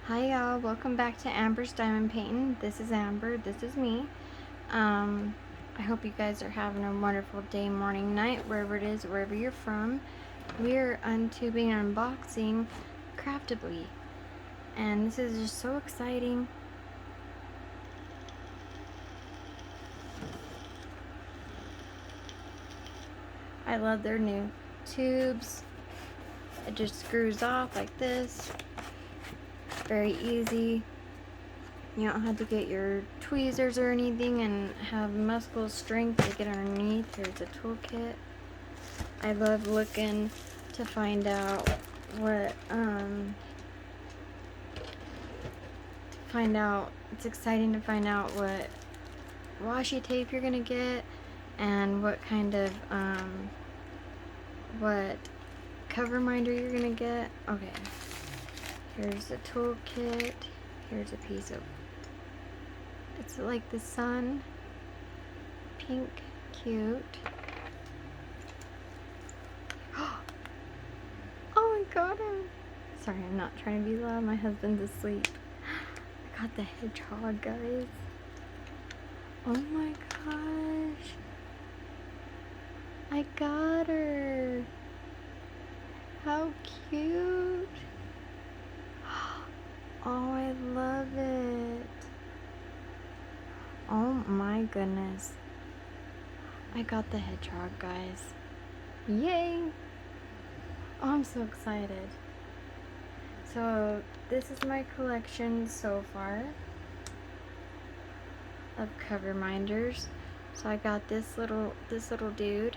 Hi y'all, welcome back to Amber's Diamond Painting. This is Amber, this is me. I hope you guys are having a wonderful day, morning, night, wherever it is, wherever you're from. We're untubing and unboxing Craftibly, and this is just so exciting. I love their new tubes. It just screws off like this. Very easy. You don't have to get your tweezers or anything and have muscle strength to get underneath. Here's a toolkit. I love looking to find out what, it's exciting to find out what washi tape you're gonna get and what kind of, what cover minder you're gonna get. Okay, here's the toolkit. Here's a piece of, it's like the sun, pink, cute. Oh my god, sorry, I'm not trying to be loud, my husband's asleep. I got the hedgehog, guys. Oh my gosh, I got her. How cute. Oh, I love it. Oh my goodness. I got the hedgehog, guys. Yay! Oh, I'm so excited. So this is my collection so far of cover minders. So I got this little dude.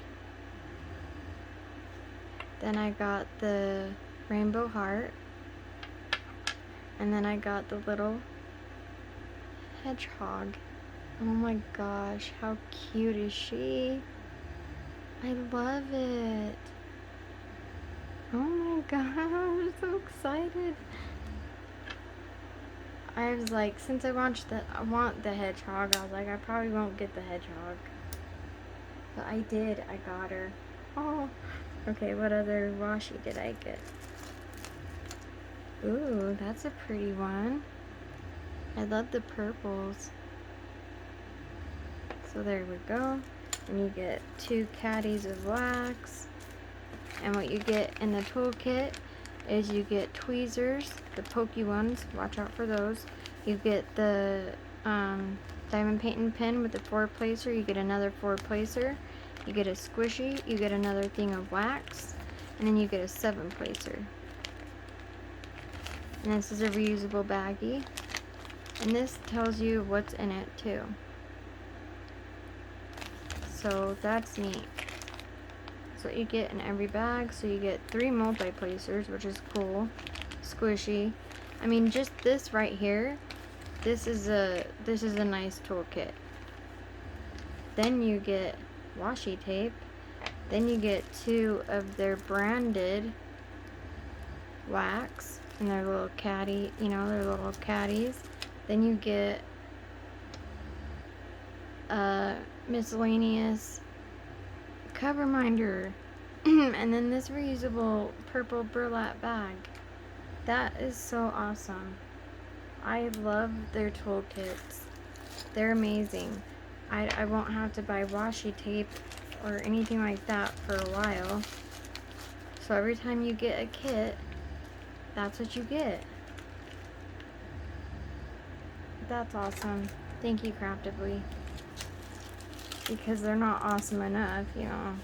Then I got the rainbow heart. And then I got the little hedgehog. Oh my gosh, how cute is she? I love it. Oh my gosh, I'm so excited. I was like, since I want the hedgehog, I was like, I probably won't get the hedgehog. But I did, I got her. Oh, okay, what other washi did I get? Ooh, that's a pretty one. I love the purples. So there we go. And you get 2 caddies of wax. And what you get in the toolkit is you get tweezers, the pokey ones, watch out for those. You get the diamond painting pen with the 4-placer, you get another 4-placer. You get a squishy, you get another thing of wax, and then you get a 7-placer. And this is a reusable baggie. And this tells you what's in it too. So that's neat. That's what you get in every bag. So you get 3 multi-placers, which is cool. Squishy. I mean, just this right here, this is a nice toolkit. Then you get washi tape. Then you get 2 of their branded wax and their little caddy, you know, their little caddies. Then you get a miscellaneous cover minder. And then this reusable purple burlap bag. That is so awesome. I love their toolkits. They're amazing. I won't have to buy washi tape or anything like that for a while. So every time you get a kit, that's what you get. That's awesome. Thank you, Craftibly. Because they're not awesome enough, you know.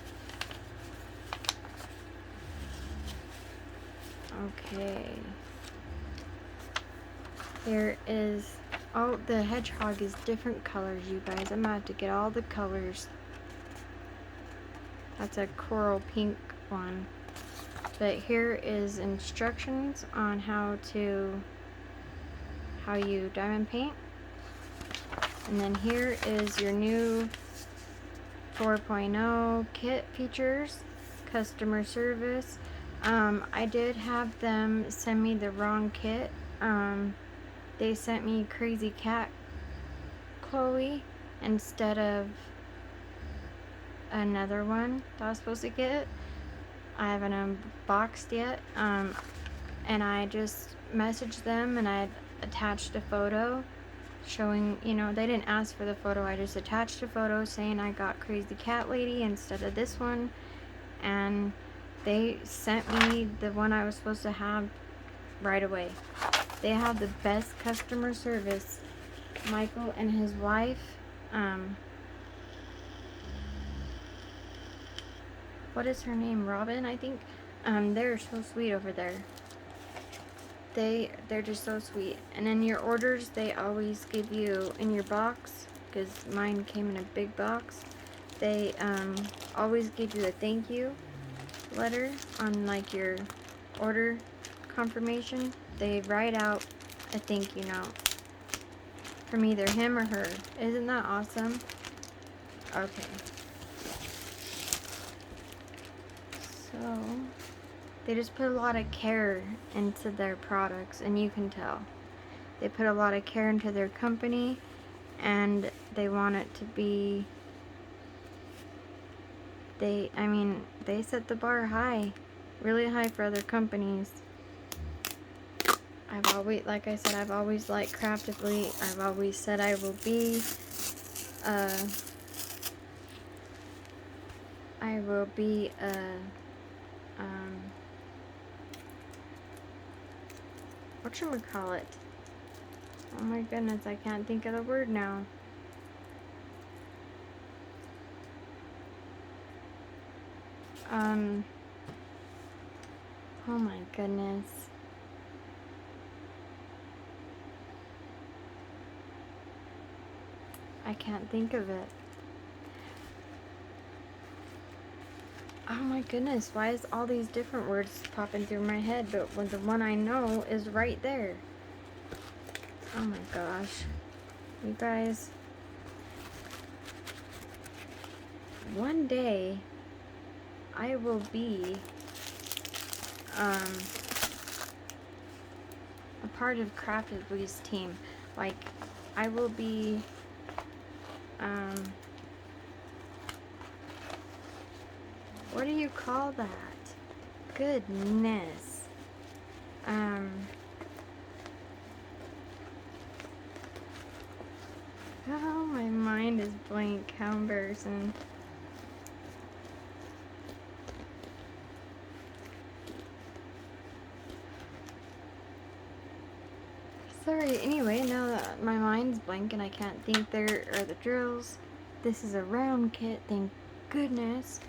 Okay. There is, oh, the hedgehog is different colors, you guys. I'm about to get all the colors. That's a coral pink one. But here is instructions on how you diamond paint. And then here is your new 4.0 kit features, customer service. I did have them send me the wrong kit. They sent me Crazy Cat Chloe instead of another one that I was supposed to get. I haven't unboxed yet. and I just messaged them and I attached a photo showing, you know, they didn't ask for the photo. I just attached a photo saying I got Crazy Cat Lady instead of this one, and they sent me the one I was supposed to have right away. They have the best customer service. Michael and his wife, what is her name? Robin, I think. They're so sweet over there. They're just so sweet. And in your orders, they always give you in your box, because mine came in a big box. They always give you a thank you letter on like your order confirmation. They write out a thank you note from either him or her. Isn't that awesome? Okay. So they just put a lot of care into their products, and you can tell. They put a lot of care into their company, and they want it to be, they set the bar high, really high for other companies. I've always, like I said, I've always liked Craftibly. I've always said I will be, whatchamacallit? Oh my goodness, I can't think of the word now. Oh my goodness. I can't think of it. Oh my goodness, why is all these different words popping through my head, but when the one I know is right there? Oh my gosh. You guys, one day I will be a part of Craftibly's team. Like, I will be what do you call that? Goodness. Oh, my mind is blank. How embarrassing. Sorry, anyway, now that my mind's blank and I can't think, there are the drills. This is a round kit, thank goodness.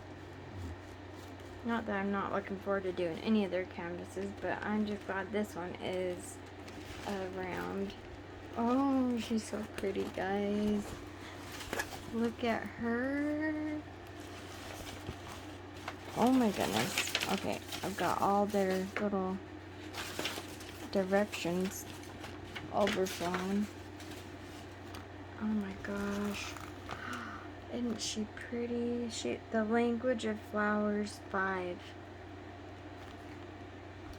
Not that I'm not looking forward to doing any of their canvases, but I'm just glad this one is a round. Oh, she's so pretty, guys. Look at her. Oh my goodness. Okay, I've got all their little directions overflowing. Oh my gosh. Isn't she pretty? The language of flowers 5.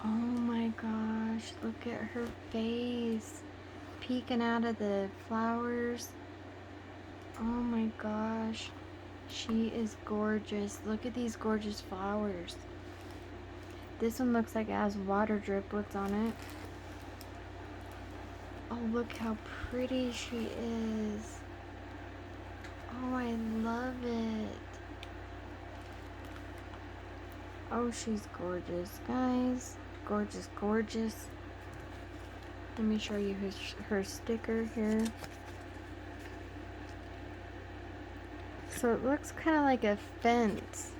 Oh my gosh, look at her face peeking out of the flowers. Oh my gosh, she is gorgeous. Look at these gorgeous flowers. This one looks like it has water driplets on it. Oh, look how pretty she is. Oh, I love it. Oh, she's gorgeous, guys. Gorgeous, gorgeous. Let me show you her sticker here. So it looks kind of like a fence.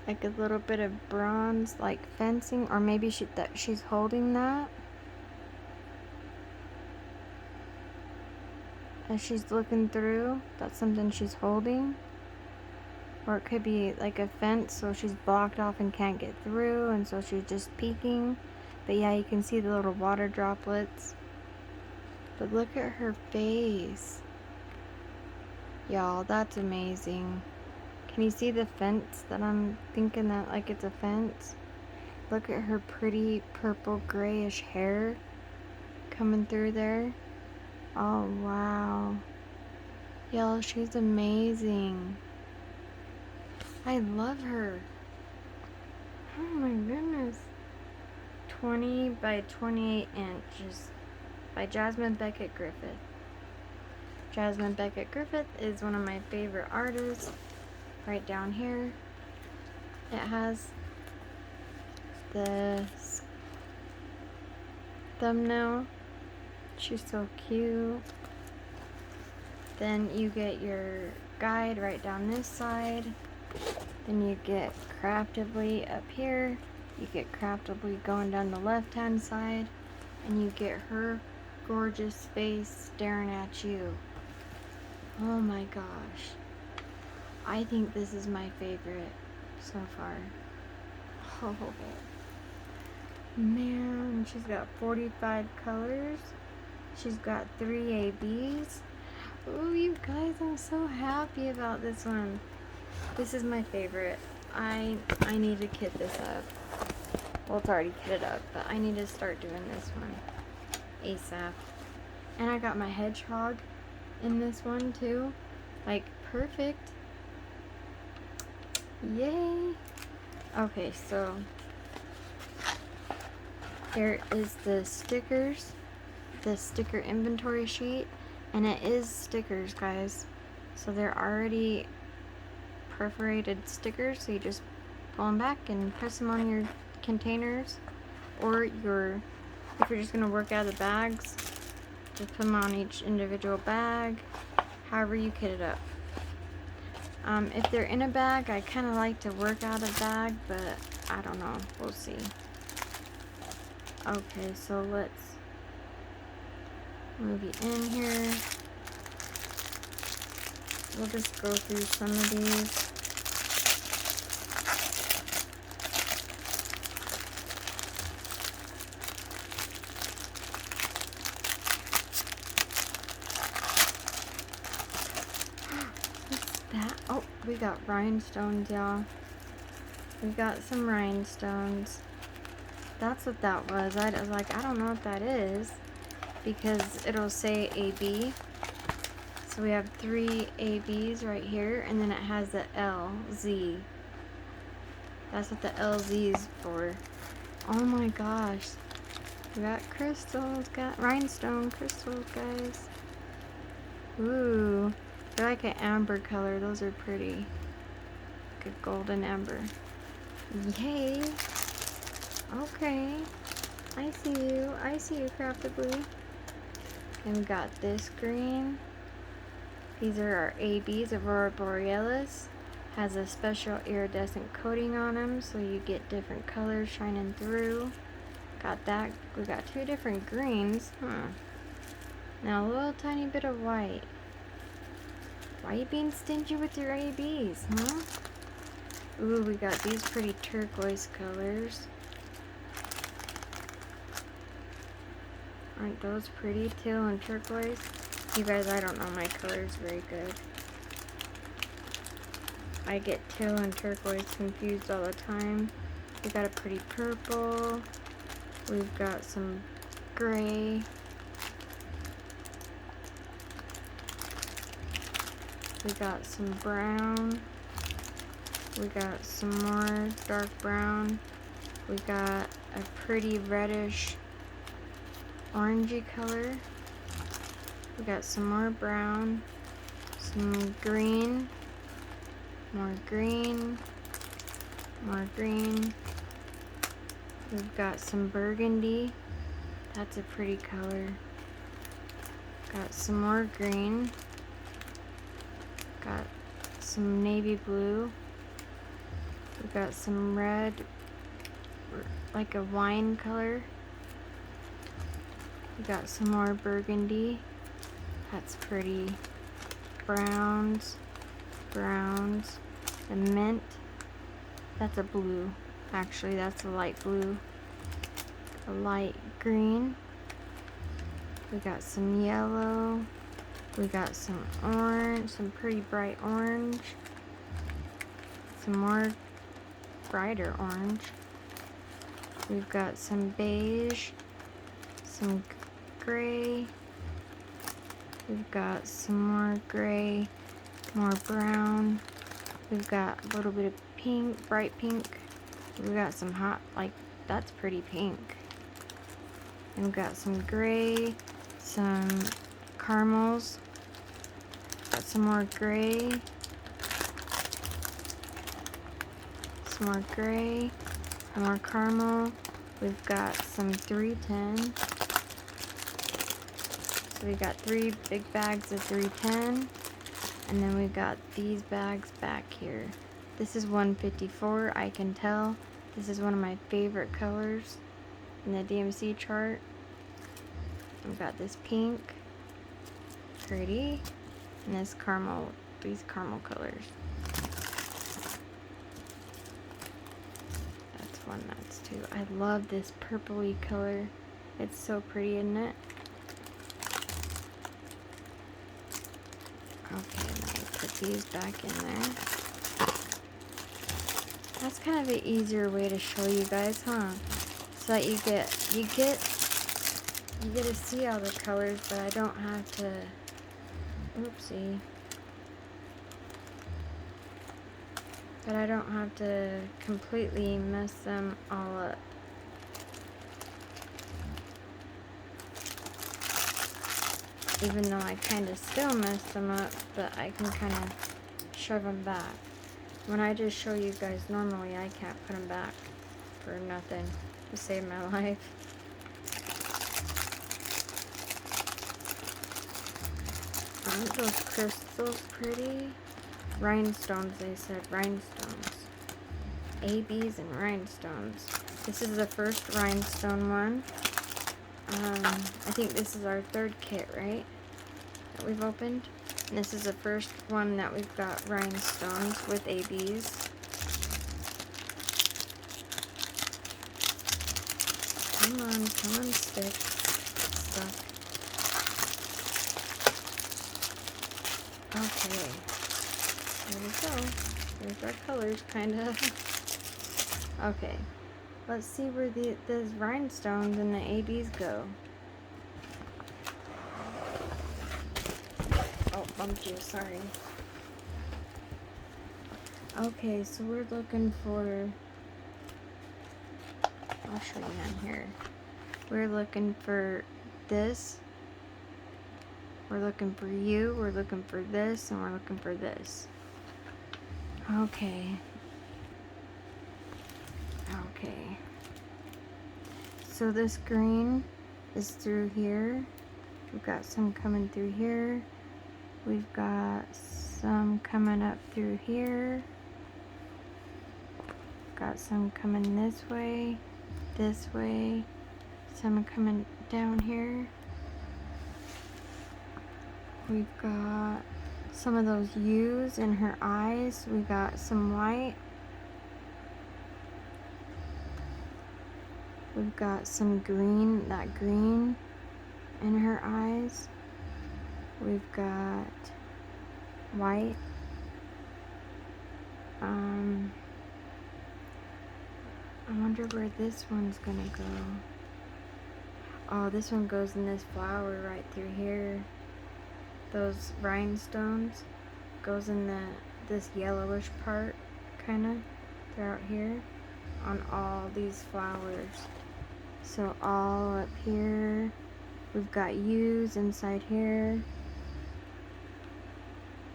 Like a little bit of bronze, like fencing. Or maybe she's holding that. As she's looking through, that's something she's holding. Or it could be like a fence, so she's blocked off and can't get through, and so she's just peeking. But yeah, you can see the little water droplets. But look at her face. Y'all, that's amazing. Can you see the fence that I'm thinking that like it's a fence? Look at her pretty purple grayish hair coming through there. Oh, wow. Y'all, she's amazing. I love her. Oh my goodness. 20 by 28 inches by Jasmine Beckett Griffith. Jasmine Beckett Griffith is one of my favorite artists. Right down here, it has the thumbnail. She's so cute. Then you get your guide right down this side. Then you get Craftibly up here. You get Craftibly going down the left hand side. And you get her gorgeous face staring at you. Oh my gosh. I think this is my favorite so far. Oh man, she's got 45 colors. She's got 3 ABs. Oh, you guys, I'm so happy about this one. This is my favorite. I need to kit this up. Well, it's already kitted up, but I need to start doing this one ASAP. And I got my hedgehog in this one too. Like, perfect. Yay. Okay, so there is the stickers, the sticker inventory sheet, and it is stickers, guys. So they're already perforated stickers, so you just pull them back and press them on your containers, or if you're just gonna work out of the bags, just put them on each individual bag, however you kit it up. If they're in a bag, I kind of like to work out a bag, but I don't know. We'll see. Okay, so let's move you in here. We'll just go through some of these. That, oh, we got rhinestones, y'all. We got some rhinestones. That's what that was. I was like, I don't know what that is, because it'll say AB. So we have 3 ABs right here, and then it has the LZ. That's what the LZ is for. Oh my gosh. We got crystals, got rhinestone crystals, guys. Ooh. They're like an amber color. Those are pretty. Like a golden amber. Yay. Okay. I see you. I see you, Craftibly. And we got this green. These are our ABs. Aurora Borealis. Has a special iridescent coating on them, so you get different colors shining through. Got that. We got 2 different greens. Now a little tiny bit of white. Why are you being stingy with your ABs, huh? Ooh, we got these pretty turquoise colors. Aren't those pretty? Teal and turquoise. You guys, I don't know my colors very good. I get teal and turquoise confused all the time. We got a pretty purple. We've got some gray. We got some brown. We got some more dark brown. We got a pretty reddish orangey color. We got some more brown, some green, more green, more green. We've got some burgundy. That's a pretty color. Got some more green. Got some navy blue. We've got some red, like a wine color. We got some more burgundy. That's pretty. Browns, browns, and mint. That's a blue. Actually, that's a light blue. A light green. We got some yellow. We got some orange, some pretty bright orange. Some more brighter orange. We've got some beige, some gray. We've got some more gray, more brown. We've got a little bit of pink, bright pink. We've got some hot, like, that's pretty pink. And we've got some gray, some caramels, got some more gray, some more gray, some more caramel. We've got some 310. So we got 3 big bags of 310. And then we've got these bags back here. This is 154, I can tell. This is one of my favorite colors in the DMC chart. We've got this pink, pretty, and this caramel, these caramel colors. That's one, that's two. I love this purpley color. It's so pretty, isn't it? Okay, let me put these back in there. That's kind of an easier way to show you guys, huh? So that you get to see all the colors, but I don't have to, oopsie. But I don't have to completely mess them all up. Even though I kind of still mess them up, but I can kind of shove them back. When I just show you guys normally, I can't put them back for nothing to save my life. Aren't those crystals pretty? Rhinestones, they said, rhinestones. ABs and rhinestones. This is the first rhinestone one. I think this is our 3rd kit, right? That we've opened. And this is the first one that we've got rhinestones with ABs. Come on, stick. Stuck. Okay. There we go. There's our colors, kinda. Okay. Let's see where those rhinestones and the ABs go. Oh, bumped you, sorry. Okay, so we're looking for, I'll show you on here. We're looking for this. We're looking for you. We're looking for this. And we're looking for this. Okay. Okay. So this green is through here. We've got some coming through here. We've got some coming up through here. Got some coming this way, some coming down here. We've got some of those U's in her eyes. We got some white. We've got some green, that green in her eyes. We've got white. I wonder where this one's gonna go. Oh, this one goes in this flower right through here. Those rhinestones goes in this yellowish part, kinda. They're out here on all these flowers. So all up here, we've got U's inside here.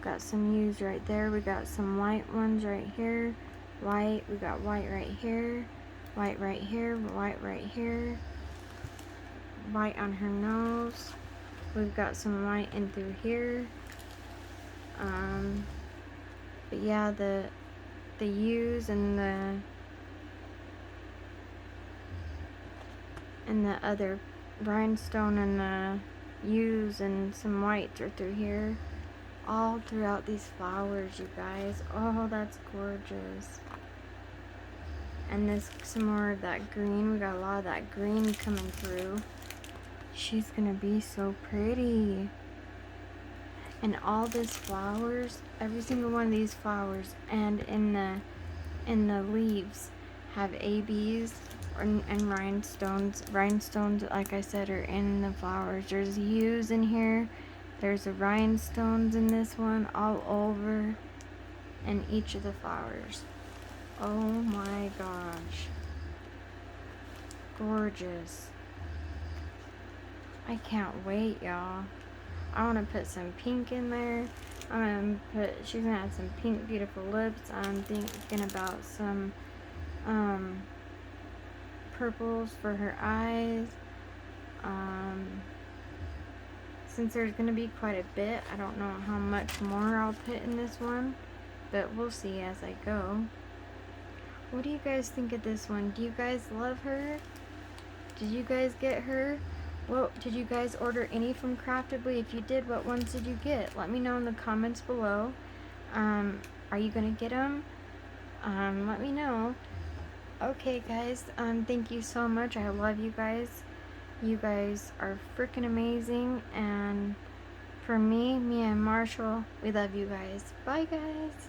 Got some U's right there. We got some white ones right here. White, we got white right here. White right here, white right here. White on her nose. We've got some white in through here. But yeah, the U's and the other rhinestone and the U's and some whites are through here. All throughout these flowers, you guys. Oh, that's gorgeous. And this, some more of that green. We got a lot of that green coming through. She's gonna be so pretty. And all these flowers, every single one of these flowers and in the leaves have ABs and rhinestones. Rhinestones, like I said, are in the flowers. There's U's in here. There's the rhinestones in this one all over in each of the flowers. Oh my gosh. Gorgeous. I can't wait, y'all. I want to put some pink in there. She's gonna add some pink, beautiful lips. I'm thinking about some purples for her eyes. Since there's gonna be quite a bit, I don't know how much more I'll put in this one, but we'll see as I go. What do you guys think of this one? Do you guys love her? Did you guys get her? What did you guys order any from Craftibly? If you did, what ones did you get? Let me know in the comments below. Are you gonna get them? Let me know. Okay, guys. Thank you so much. I love you guys. You guys are freaking amazing. And for me and Marshall, we love you guys. Bye, guys.